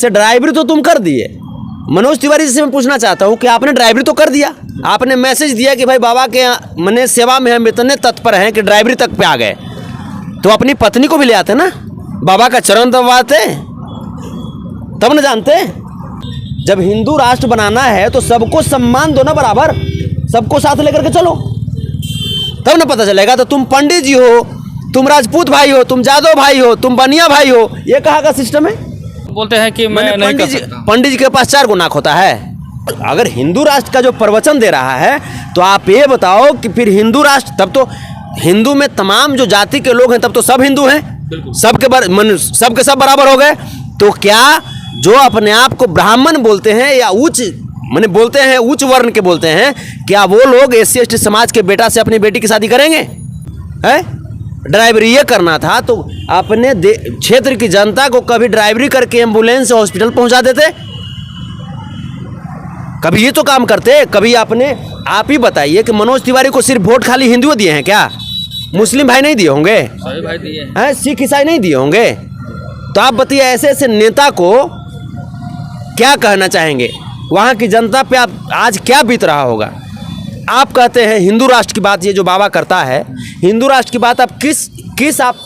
जैसे ड्राइवरी तो तुम कर दिए, मनोज तिवारी जी से मैं पूछना चाहता हूँ कि आपने ड्राइवरी तो कर दिया, आपने मैसेज दिया कि भाई बाबा के मने सेवा में हम इतने तत्पर हैं कि ड्राइवरी तक पे आ गए, तो अपनी पत्नी को भी ले आते ना, बाबा का चरण दबाते तब न जानते। जब हिंदू राष्ट्र बनाना है तो सबको सम्मान दो ना बराबर, सबको साथ लेकर के चलो, तब न पता चलेगा। तो तुम पंडित जी हो, तुम राजपूत भाई हो, तुम जादव भाई हो, तुम बनिया भाई हो, ये कहाँ का सिस्टम है? बोलते हैं कि मैं नहीं कर सकता। पंडित जी के पास 4 गुना होता है। अगर हिंदू राष्ट्र का जो प्रवचन दे रहा है तो आप ये बताओ कि फिर हिंदू राष्ट्र, तब तो हिंदू में तमाम जो जाति के लोग हैं तब तो सब हिंदू हैं, सबके सब बराबर हो गए। तो क्या जो अपने आप को ब्राह्मण बोलते हैं या उच्च माने बोलते हैं, उच्च वर्ण के बोलते हैं, क्या वो लोग SC ST समाज के बेटा से अपनी बेटी की शादी करेंगे? है ड्राइवरी ये करना था तो अपने क्षेत्र की जनता को कभी ड्राइवरी करके एम्बुलेंस से हॉस्पिटल पहुंचा देते, कभी ये तो काम करते। कभी आपने आप ही बताइए कि मनोज तिवारी को सिर्फ वोट खाली हिंदुओं दिए हैं क्या? मुस्लिम भाई नहीं दिए होंगे, सभी भाई दिए हैं, सिख ईसाई नहीं दिए होंगे? तो आप बताइए ऐसे ऐसे नेता को क्या कहना चाहेंगे? वहाँ की जनता पे आप आज क्या बीत रहा होगा? आप कहते हैं हिंदू राष्ट्र की बात, ये जो बाबा करता है हिंदू राष्ट्र की बात, आप किस आप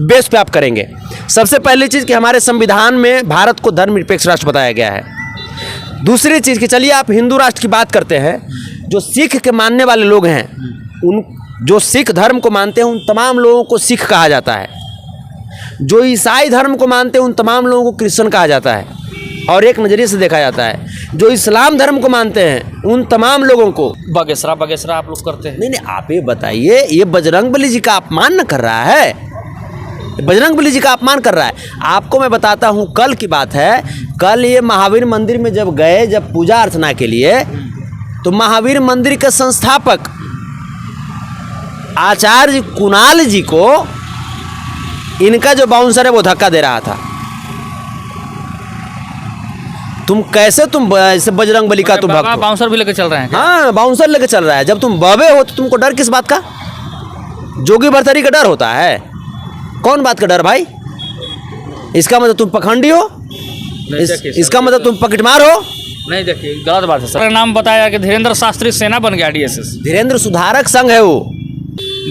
बेस पे आप करेंगे? सबसे पहली चीज़ कि हमारे संविधान में भारत को धर्मनिरपेक्ष राष्ट्र बताया गया है। दूसरी चीज़ कि चलिए आप हिंदू राष्ट्र की बात करते हैं, जो सिख के मानने वाले लोग हैं, उन जो सिख धर्म को मानते हैं उन तमाम लोगों को सिख कहा जाता है, जो ईसाई धर्म को मानते हैं उन तमाम लोगों को क्रिश्चियन कहा जाता है, और एक नज़रिए से देखा जाता है जो इस्लाम धर्म को मानते हैं उन तमाम लोगों को बगेसरा आप लोग करते हैं। नहीं, आप ये बताइए, ये बजरंगबली जी का अपमान न कर रहा है? बजरंगबली जी का अपमान कर रहा है। आपको मैं बताता हूँ, कल की बात है, कल ये महावीर मंदिर में जब गए, जब पूजा अर्चना के लिए, तो महावीर मंदिर के संस्थापक आचार्य कुणाल जी को इनका जो बाउंसर है वो धक्का दे रहा था। तुम कैसे ऐसे बजरंगबली का तुम भक्त हो? बाउंसर भी लेके चल रहे हैं क्या? हाँ, बाउंसर लेके चल रहा है। जब तुम बाबे हो तो तुमको डर किस बात का? जोगी भरतरी का डर होता है? कौन बात का डर भाई? इसका मतलब तुम पखंडी हो, इसका मतलब तुम पकटमार हो? नहीं, देखिए गलत बात है सर। नाम बताया कि धीरेन्द्र शास्त्री सेना बन गया DSS। धीरेन्द्र सुधारक संघ है वो।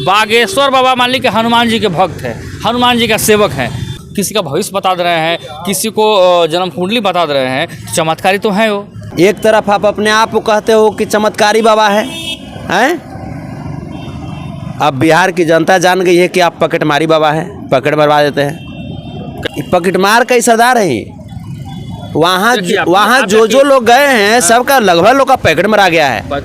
बागेश्वर बाबा मान ली के हनुमान जी के भक्त है, हनुमान जी का सेवक है, किसी का भविष्य बता दे रहे हैं, किसी को जन्म कुंडली बता दे रहे हैं, चमत्कारी तो है वो। एक तरफ आप अपने आप को कहते हो कि चमत्कारी बाबा है, हैं? अब बिहार की जनता जान गई है कि आप पकटमारी बाबा हैं, पकड़ मरवा देते हैं। पकटमार का ही सरदार है। वहाँ जो लोग गए हैं सबका लगभग लोग का पैकेट मरा गया है।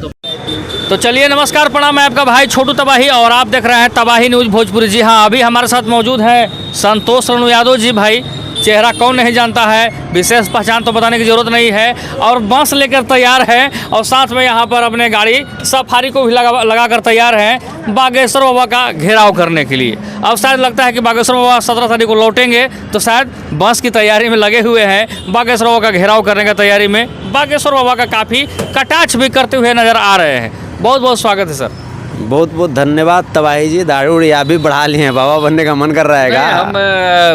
तो चलिए, नमस्कार, प्रणाम, मैं आपका भाई छोटू तबाही और आप देख रहे हैं तबाही न्यूज़ भोजपुरी। जी हाँ, अभी हमारे साथ मौजूद है संतोष रेणु यादव जी। भाई चेहरा कौन नहीं जानता है, विशेष पहचान तो बताने की ज़रूरत नहीं है, और बांस लेकर तैयार है, और साथ में यहाँ पर अपने गाड़ी सफारी को भी लगा कर तैयार हैं बागेश्वर बाबा का घेराव करने के लिए। अब शायद लगता है कि बागेश्वर बाबा 17 तारीख को लौटेंगे, तो शायद बांस की तैयारी में लगे हुए हैं, बागेश्वर बाबा का घेराव करने की तैयारी में, बागेश्वर बाबा का काफ़ी कटाक्ष भी करते हुए नज़र आ रहे हैं। बहुत बहुत स्वागत है सर। बहुत बहुत धन्यवाद तबाही जी। दाढ़ी उड़ी आप भी बढ़ा लिए हैं, बाबा बनने का मन कर रहा है? हम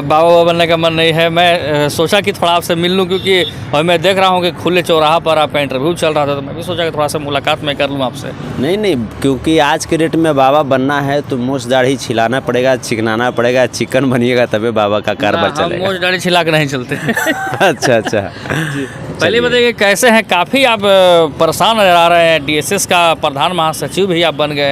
बाबा बनने का मन नहीं है, मैं सोचा कि थोड़ा आपसे मिल लूँ, क्योंकि और मैं देख रहा हूँ कि खुले चौराहा पर आपका इंटरव्यू चल रहा था, तो मैं भी सोचा कि थोड़ा सा मुलाकात मैं कर लूँ आपसे। नहीं, क्योंकि आज के डेट में बाबा बनना है तो मूछ दाढ़ी छिलाना पड़ेगा, चिकनाना पड़ेगा, चिकन बनिएगा तभी बाबा का कारोबार चलेगा। मूछ दाढ़ी छिला के नहीं चलते। अच्छा। पहले बताइए कैसे हैं? काफ़ी आप परेशान नजर आ रहे हैं, DSS का प्रधान महासचिव भी आप बन गए हैं।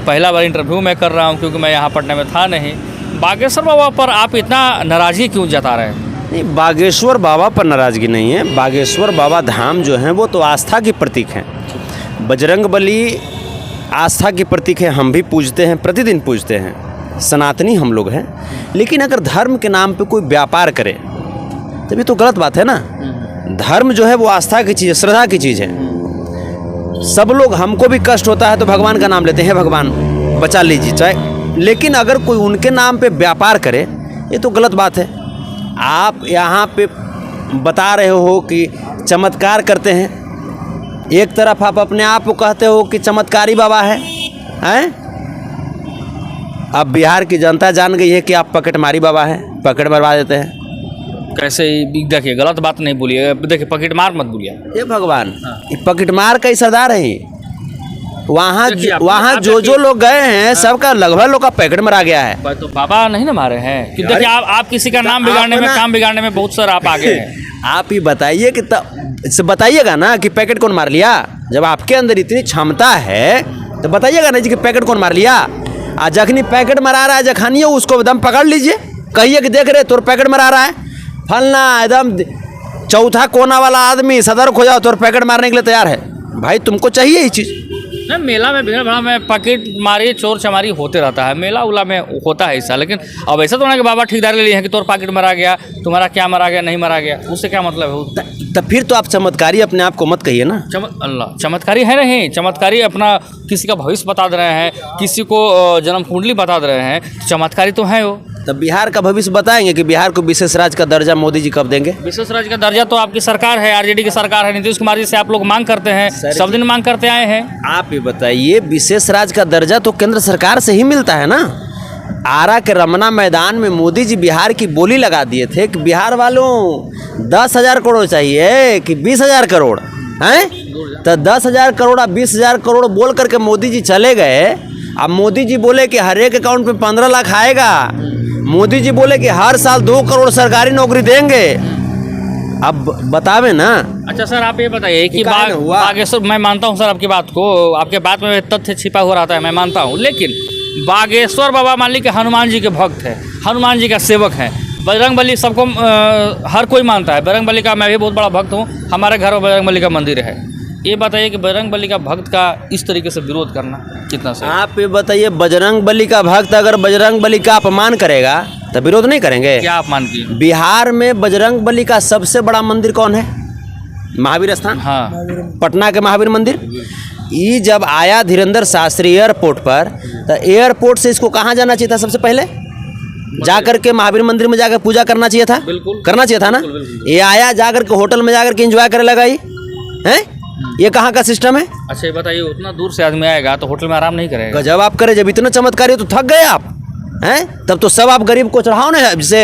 पहला बार इंटरव्यू मैं कर रहा हूं क्योंकि मैं यहाँ पटना में था नहीं। बागेश्वर बाबा पर आप इतना नाराज़गी क्यों जता रहे हैं? नहीं, बागेश्वर बाबा पर नाराज़गी नहीं है। बागेश्वर बाबा धाम जो हैं वो तो आस्था की प्रतीक हैं। बजरंगबली आस्था की प्रतीक है, हम भी पूजते हैं, प्रतिदिन पूजते हैं, सनातनी हम लोग हैं। लेकिन अगर धर्म के नाम पे कोई व्यापार करे तभी तो गलत बात है ना। धर्म जो है वो आस्था की चीज़ है, श्रद्धा की चीज़ है। सब लोग, हमको भी कष्ट होता है तो भगवान का नाम लेते हैं, भगवान बचा लीजिए चाहे, लेकिन अगर कोई उनके नाम पे व्यापार करे ये तो गलत बात है। आप यहाँ पे बता रहे हो कि चमत्कार करते हैं, एक तरफ आप अपने आप को कहते हो कि चमत्कारी बाबा हैं। अब बिहार की जनता जान गई है कि आप पकटमारी बाबा हैं, पकड़ मरवा देते हैं। कैसे देखिए गलत बात नहीं बोलिए, देखिए पॉकेट मार मत बोलिए। ये भगवान, हाँ। ये पॉकेट मार का ही सरदार है ये। वहाँ देखिए, वहाँ आप जो देखिए। लोग गए हैं सबका लगभग लोग का पैकेट मरा गया है। तो बाबा नहीं ना मारे हैं कि देखिए आप किसी का नाम बिगाड़ने में, काम बिगाड़ने में बहुत सर आप आगे हैं। आप ही बताइए कि बताइएगा ना कि पैकेट कौन मार लिया। जब आपके अंदर इतनी क्षमता है तो बताइएगा ना जी कि पैकेट कौन मार लिया। आ जखनी पैकेट मरा रहा है जखनियो उसको एकदम पकड़ लीजिए, कहिए कि देख रहे तोर पैकेट मरा रहा है फलना, एकदम चौथा कोना वाला आदमी सदर्क हो जाओ तोर पैकेट मारने के लिए तैयार है। भाई तुमको चाहिए ये चीज़। नहीं, मेला में भीड़ भाड़ में पॉकेट मारी चोर चमारी होते रहता है, मेला उला में होता है ऐसा। लेकिन अब ऐसा तो ना कि बाबा ठेकेदार ले लिए हैं कि तोर पॉकेट मरा गया, तुम्हारा क्या मरा गया नहीं मरा गया, उससे क्या मतलब है? तब फिर तो आप चमत्कारी अपने आप को मत कहिए ना। अल्लाह चमत्कारी है नहीं, चमत्कारी अपना किसी का भविष्य बता दे रहे हैं, किसी को जन्म कुंडली बता दे रहे हैं, चमत्कारी तो है वो। तब बिहार का भविष्य बताएंगे कि बिहार को विशेष राज्य का दर्जा मोदी जी कब देंगे। विशेष राज्य का दर्जा तो आपकी सरकार है, आरजेडी की सरकार है, नीतीश कुमार जी से आप लोग मांग करते हैं, सब दिन मांग करते आए हैं। आप ही बताइए, विशेष राज्य का दर्जा तो केंद्र सरकार से ही मिलता है ना। आरा के रमना मैदान में मोदी जी बिहार की बोली लगा दिए थे कि बिहार वालों 10,000 करोड़ चाहिए कि 20,000 करोड़ हैं, तो 10,000 करोड़ और 20,000 करोड़ बोल करके मोदी जी चले गए। अब मोदी जी बोले कि हर एक अकाउंट में 15 लाख आएगा, मोदी जी बोले कि हर साल 2 करोड़ सरकारी नौकरी देंगे। अब बतावे ना। अच्छा सर आप ये बताइए कि काहे न हुआ? बागेश्वर, मैं मानता हूँ सर आपकी बात को, आपके बात में तथ्य छिपा हुआ रहता है, मैं मानता हूँ, लेकिन बागेश्वर बाबा मान ली के हनुमान जी के भक्त हैं, हनुमान जी का सेवक हैं, बजरंगबली सबको हर कोई मानता है, बजरंगबली का मैं भी बहुत बड़ा भक्त हूँ, हमारे घर में बजरंगबली का मंदिर है। ये बताइए कि बजरंगबली का भक्त का इस तरीके से विरोध करना कितना सही? आप ये बताइए, बजरंगबली का भक्त अगर बजरंगबली का अपमान करेगा तो विरोध नहीं करेंगे? क्या अपमान किए? बिहार में बजरंगबली का सबसे बड़ा मंदिर कौन है? महावीर स्थान। हाँ, पटना के महावीर मंदिर। ये जब आया धीरेन्द्र शास्त्री एयरपोर्ट पर, तो एयरपोर्ट से इसको कहाँ जाना चाहिए था? सबसे पहले जाकर के महावीर मंदिर में जाकर पूजा करना चाहिए था। बिल्कुल करना चाहिए था ना। ये आया जाकर के होटल में जाकर के एंजॉय करे लगा ये हैं? ये कहाँ का सिस्टम है? अच्छा ये बताइए, उतना दूर से आदमी आएगा तो होटल में आराम नहीं करेगा? जब आप करे, जब इतना चमत्कारी हो तो थक गए आप हैं, तब तो सब आप गरीब को चढ़ाओ ना, जैसे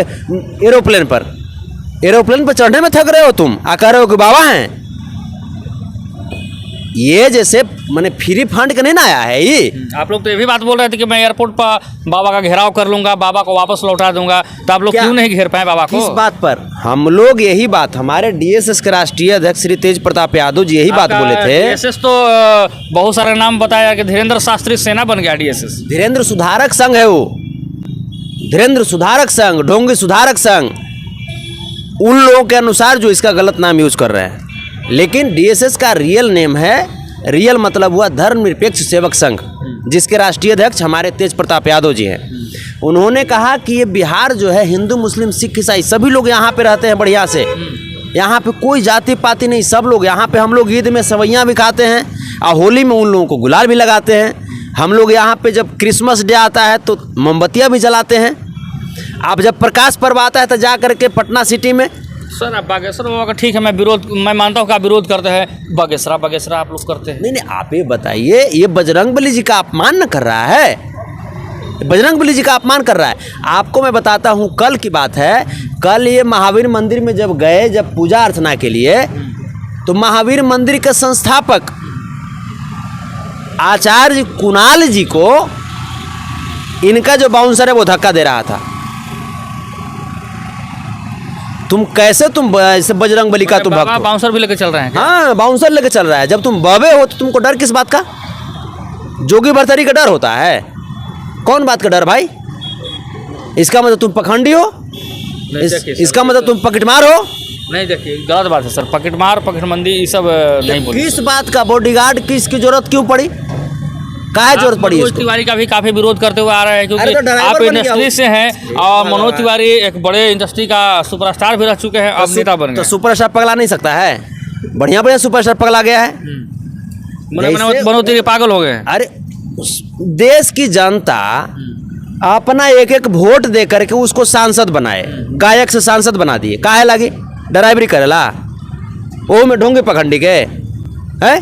एरोप्लेन पर चढ़ने में थक रहे हो तुम, आ कह रहे हो कि बाबा हैं। ये जैसे मैंने फ्री फंड का नहीं ना आया है ये। आप लोग तो ये भी बात बोल रहे थे कि मैं एयरपोर्ट पर बाबा का घेराव कर लूंगा, बाबा को वापस लौटा दूंगा, तो आप लोग क्या? क्यों नहीं घेर पाए बाबा को? किस बात पर? हम लोग यही बात, हमारे डीएसएस के राष्ट्रीय अध्यक्ष श्री तेज प्रताप यादव जी यही बात बोले थे। डीएसएस तो बहुत सारे नाम बताया कि धीरेन्द्र शास्त्री सेना बन गया डीएसएस। धीरेन्द्र सुधारक संघ है वो, धीरेन्द्र सुधारक संघ, ढोंगी सुधारक संघ, उन लोगों के अनुसार जो इसका गलत नाम यूज कर रहे हैं। लेकिन डीएसएस का रियल नेम है, रियल मतलब हुआ धर्मनिरपेक्ष सेवक संघ, जिसके राष्ट्रीय अध्यक्ष हमारे तेज प्रताप यादव जी हैं। उन्होंने कहा कि ये बिहार जो है हिंदू मुस्लिम सिख ईसाई सभी लोग यहाँ पे रहते हैं बढ़िया से, यहाँ पे कोई जाति पाति नहीं, सब लोग यहाँ पे। हम लोग ईद में सवैयाँ भी खाते हैं और होली में उन लोगों को गुलाल भी लगाते हैं। हम लोग यहाँ पे जब क्रिसमस डे आता है तो मोमबत्तियाँ भी जलाते हैं। अब जब प्रकाश पर्व आता है तो जा करके पटना सिटी में। सर आप बागेश्वर बाबा का ठीक है, मैं मानता हूँ कि आप विरोध करते हैं, बागेश्वरा आप लोग करते हैं। नहीं, आप ये बताइए, ये बजरंगबली जी का अपमान न कर रहा है? बजरंगबली जी का अपमान कर रहा है। आपको मैं बताता हूँ, कल की बात है, कल ये महावीर मंदिर में जब गए, जब पूजा अर्चना के लिए, तो महावीर मंदिर के संस्थापक आचार्य कुणाल जी को इनका जो बाउंसर है वो धक्का दे रहा था। तुम कैसे, तुम ऐसे बजरंगबली का तुम भक्त हो? बाउंसर भी लेके चल रहे हैं क्या? हाँ, बाउंसर लेके चल रहा है। जब तुम बबे हो तो तुमको डर किस बात का? जोगी बरतरी का डर होता है? कौन बात का डर भाई? इसका मतलब तुम पखंडी हो, इसका मतलब तुम पकड़मार हो। नहीं देखिए गलत बात है सर, पकड़मार पकड़मंदी ये सब नहीं बोलिए। किस बात का बॉडीगार्ड, किसकी जरूरत क्यों पड़ी? काहे जरूरत पड़ी मनोज इसको? तिवारी का भी काफी विरोध करते हुए आ रहे हैं, अरे क्योंकि तो ड्राइवर आप बन गया इंडस्ट्री वो। से हैं और मनोज तिवारी एक बड़े इंडस्ट्री का सुपरस्टार भी रह चुके हैं, अब नेता बन तो गए। सुपरस्टार पगला नहीं सकता है? बढ़िया बढ़िया सुपरस्टार पगला गया है। मनोज तिवारी पागल हो गए हैं। अरे देश की जनता अपना एक एक वोट दे करके उसको सांसद बनाए, गायक से सांसद बना दिए। काहे लगी? ड्राइवरी करेला? वो में ढोंगे पखंडी के है?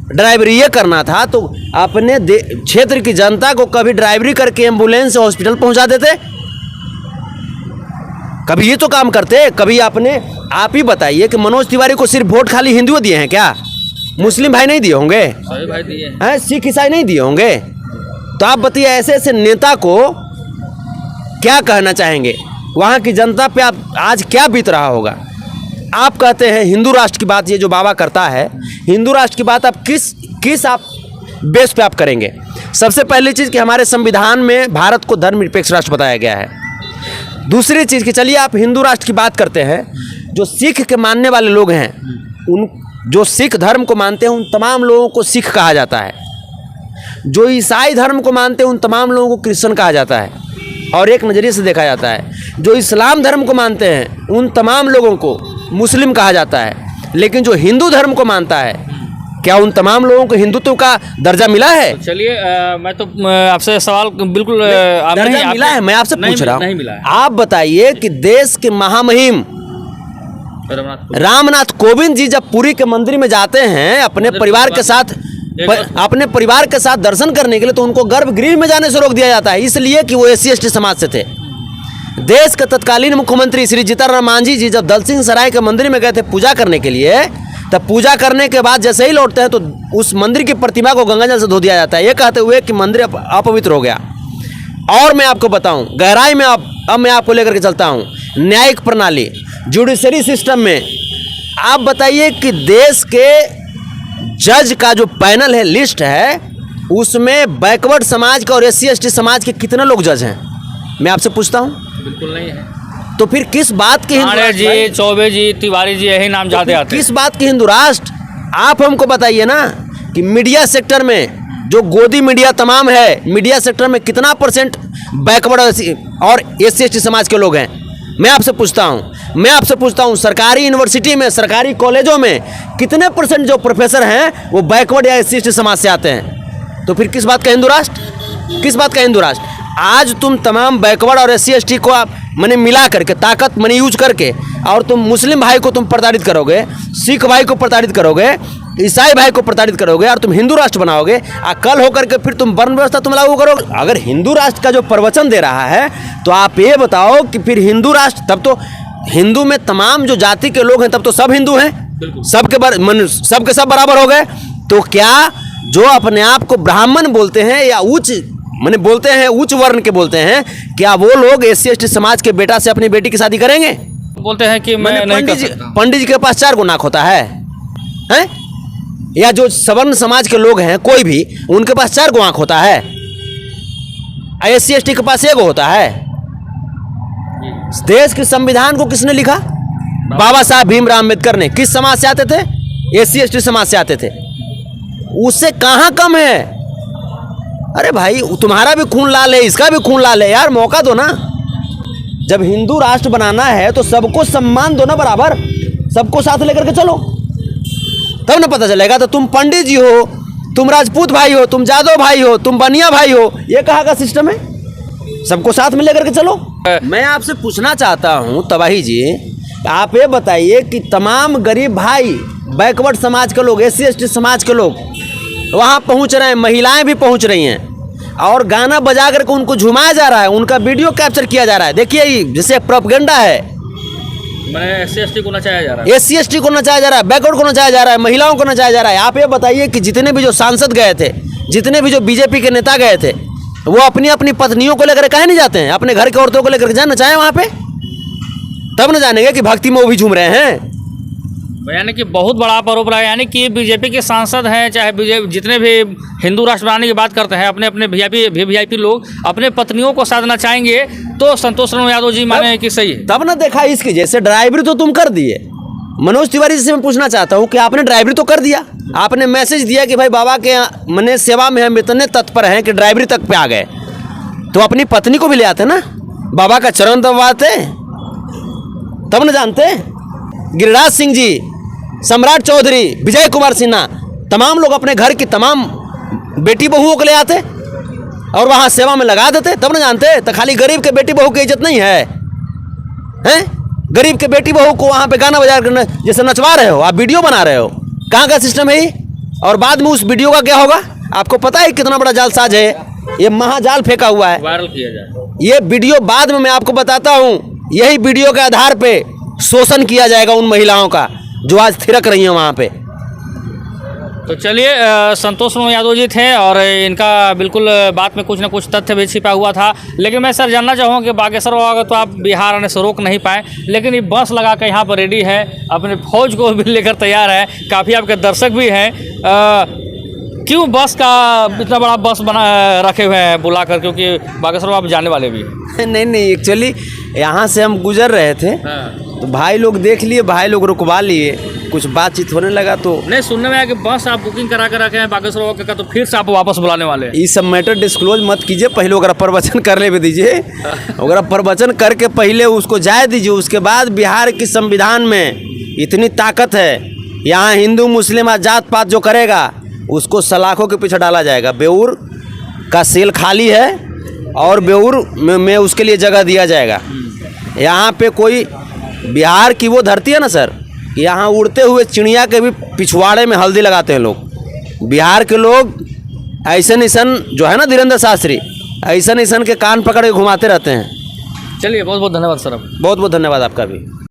ड्राइवरी ये करना था तो अपने क्षेत्र की जनता को कभी ड्राइवरी करके एम्बुलेंस से हॉस्पिटल पहुंचा देते। कभी ये तो काम करते, कभी आप ही बताइए कि मनोज तिवारी को सिर्फ वोट खाली हिंदुओं दिए हैं क्या? मुस्लिम भाई नहीं दिए होंगे? सभी भाई दिए हैं, सिख ईसाई नहीं दिए होंगे? तो आप बताइए ऐसे ऐसे नेता को क्या कहना चाहेंगे? वहाँ की जनता पे आप आज क्या बीत रहा होगा? आप कहते हैं हिंदू राष्ट्र की बात, ये जो बाबा करता है हिंदू राष्ट्र की बात, आप किस आप बेस पे आप करेंगे? सबसे पहली चीज़ कि हमारे संविधान में भारत को धर्मनिरपेक्ष राष्ट्र बताया गया है। दूसरी चीज़ कि चलिए आप हिंदू राष्ट्र की बात करते हैं, जो सिख के मानने वाले लोग हैं, उन जो सिख धर्म को मानते हैं उन तमाम लोगों को सिख कहा जाता है। जो ईसाई धर्म को मानते हैं उन तमाम लोगों को क्रिश्चियन कहा जाता है। और एक नज़रिए से देखा जाता है जो इस्लाम धर्म को मानते हैं उन तमाम लोगों को मुस्लिम कहा जाता है। लेकिन जो हिंदू धर्म को मानता है, क्या उन तमाम लोगों को हिंदुत्व का दर्जा मिला है? चलिए मैं तो आपसे सवाल बिल्कुल दर्जा मिला है, मैं आपसे पूछ रहा नहीं हूँ। मिला है। आप बताइए कि देश के महामहिम रामनाथ कोविंद जी जब पुरी के मंदिर में जाते हैं अपने परिवार के साथ दर्शन करने के लिए, तो उनको गर्भगृह में जाने से रोक दिया जाता है, इसलिए कि वो SC ST समाज से थे। देश के तत्कालीन मुख्यमंत्री श्री जीतन मांझी जी जब दलसिंह सराय के मंदिर में गए थे पूजा करने के लिए, तब पूजा करने के बाद जैसे ही लौटते हैं तो उस मंदिर की प्रतिमा को गंगाजल से धो दिया जाता है, ये कहते हुए कि मंदिर अपवित्र हो गया। और मैं आपको बताऊं गहराई में, अब मैं आपको लेकर के चलता हूं न्यायिक प्रणाली, जुडिशरी सिस्टम में। आप बताइए कि देश के जज का जो पैनल है, लिस्ट है, उसमें बैकवर्ड समाज का और SC ST समाज के कितने लोग जज हैं? मैं आपसे पूछता हूं। बिल्कुल नहीं है। तो फिर किस बात के हिंदू राष्ट्र जी, चौबे जी, तिवारी जी, यही नाम ज्यादा आते हैं। किस बात के हिंदू राष्ट्र? आप हमको बताइए ना कि मीडिया सेक्टर में जो गोदी मीडिया तमाम है, मीडिया सेक्टर में कितना % बैकवर्ड और SC ST समाज के लोग हैं? मैं आपसे पूछता हूं सरकारी यूनिवर्सिटी में, सरकारी कॉलेजों में कितने % जो प्रोफेसर हैं वो बैकवर्ड या SC ST समाज से आते हैं? तो फिर किस बात का हिंदू राष्ट्र? किस बात का हिंदू राष्ट्र? आज तुम तमाम बैकवर्ड और SC ST को आप मिला करके, ताकत यूज करके, और तुम मुस्लिम भाई को तुम प्रताड़ित करोगे, सिख भाई को प्रताड़ित करोगे, ईसाई भाई को प्रताड़ित करोगे, और तुम हिंदू राष्ट्र बनाओगे। कल होकर के फिर तुम वर्ण व्यवस्था तुम लागू करोगे। अगर हिंदू राष्ट्र का जो प्रवचन दे रहा है, तो आप ये बताओ कि फिर हिंदू राष्ट्र, तब तो हिंदू में तमाम जो जाति के लोग हैं तब तो सब हिंदू हैं, सबके सब बराबर हो गए। तो क्या जो अपने आप को ब्राह्मण बोलते हैं या उच्च बोलते हैं, उच्च वर्ण के बोलते हैं, क्या वो लोग SC ST समाज के बेटा से अपनी बेटी की शादी करेंगे? बोलते हैं कि मैं नहीं कर सकता। पंडित जी के पास 4 गो नाक होता है, हैं? या जो सवर्ण समाज के लोग हैं कोई भी, उनके पास 4 गो आंख होता है, SC ST के पास 1 गो होता है। देश के संविधान को किसने लिखा? बाबा साहब भीमराव अम्बेडकर ने। किस समाज से आते थे? SC ST समाज से आते थे। उससे कहाँ कम है? अरे भाई, तुम्हारा भी खून लाल है, इसका भी खून लाल है, यार मौका दो ना। जब हिंदू राष्ट्र बनाना है तो सबको सम्मान दो ना बराबर, सबको साथ लेकर के चलो, तब ना पता चलेगा। तो तुम पंडित जी हो, तुम राजपूत भाई हो, तुम जादव भाई हो, तुम बनिया भाई हो, ये कहाँ का सिस्टम है? सबको साथ में लेकर के चलो। मैं आपसे पूछना चाहता हूँ तबाही जी, आप ये बताइए कि तमाम गरीब भाई, बैकवर्ड समाज के लोग, SC ST समाज के लोग वहाँ पहुँच रहे हैं, महिलाएं भी पहुँच रही हैं, और गाना बजा करके उनको झुमाया जा रहा है, उनका वीडियो कैप्चर किया जा रहा है। देखिए ये जैसे प्रोपेगेंडा है, SC ST को नचाया जा रहा है, SC ST को नचाया जा रहा है, बैकवर्ड को नचाया जा रहा है, महिलाओं को नचाया जा रहा है। आप ये बताइए कि जितने भी जो सांसद गए थे, जितने भी जो BJP के नेता गए थे, वो अपनी अपनी पत्नियों को लेकर काहे नहीं जाते हैं? अपने घर के औरतों को लेकर जाए नचाएं वहाँ पे, तब न जानेंगे कि भक्ति में वो भी झूम रहे हैं। यानी कि बहुत बड़ा आरोप रहा है, यानी कि BJP के सांसद हैं, चाहे BJP जितने भी हिंदू राष्ट्र बनाने की बात करते हैं, अपने अपने VIP लोग अपने पत्नियों को साधना चाहेंगे, तो संतोष शर्मा यादव जी माने कि सही है? तब ना देखा इसकी जैसे ड्राइवरी तो तुम कर दिए। मनोज तिवारी जी से मैं पूछना चाहता हूँ कि आपने ड्राइवरी तो कर दिया, आपने मैसेज दिया कि भाई बाबा के सेवा में हम इतने तत्पर हैं कि ड्राइवरी तक पे आ गए, तो अपनी पत्नी को भी ले आते ना, बाबा का चरण दबाते, तब न जानते। गिरिराज सिंह जी, सम्राट चौधरी, विजय कुमार सिन्हा, तमाम लोग अपने घर की तमाम बेटी बहुओं को ले आते और वहाँ सेवा में लगा देते, तब न जानते। तो खाली गरीब के बेटी बहू की इज्जत नहीं है, हैं? गरीब के बेटी बहू को वहाँ पे गाना बजा कर जैसे नचवा रहे हो, आप वीडियो बना रहे हो, कहाँ का सिस्टम है ये? और बाद में उस वीडियो का क्या होगा? आपको पता है कितना बड़ा जालसाज है ये? महाजाल फेंका हुआ है, वायरल किया जाए। ये वीडियो बाद में मैं आपको बताता हूँ यही वीडियो के आधार पे शोषण किया जाएगा उन महिलाओं का जो आज थिरक रही हैं वहाँ पे। तो चलिए, संतोष सोनू यादव जी थे और इनका बिल्कुल बात में कुछ ना कुछ तथ्य भी छिपा हुआ था। लेकिन मैं सर जानना चाहूँगा कि बागेश्वर वाला तो आप बिहार आने से रोक नहीं पाए, लेकिन ये बस लगा कर यहाँ पर रेडी है, अपने फौज को भी लेकर तैयार है, काफ़ी आपके दर्शक भी हैं। क्यों बस का इतना बड़ा बस बना रखे हुए हैं बुलाकर, क्योंकि बागेश्वर आप जाने वाले भी हैं? नहीं, एक्चुअली यहाँ से हम गुजर रहे थे तो भाई लोग देख लिए, भाई लोग रुकवा लिए, कुछ बातचीत होने लगा तो नहीं, सुनने में आया कि बस आप बुकिंग करा कर रखे हैं बागेश्वर का, तो फिर से आप वापस बुलाने वाले हैं। ये सब मैटर डिस्क्लोज मत कीजिए, पहले ओकरा प्रवचन कर ले दीजिए, ओकरा प्रवचन करके पहले उसको जाए दीजिए। उसके बाद बिहार की संविधान में इतनी ताकत है, यहाँ हिंदू मुस्लिम जात पात जो करेगा उसको सलाखों के पीछे डाला जाएगा। बेऊर का सेल खाली है और बेऊर में उसके लिए जगह दिया जाएगा। यहाँ पे कोई बिहार की वो धरती है ना सर, यहाँ उड़ते हुए चिड़िया के भी पिछवाड़े में हल्दी लगाते हैं लोग। बिहार के लोग ऐसन ऐसन जो है ना धीरेन्द्र शास्त्री, ऐसन ऐसन के कान पकड़ के घुमाते रहते हैं। चलिए, बहुत बहुत धन्यवाद सर। बहुत बहुत धन्यवाद आपका भी।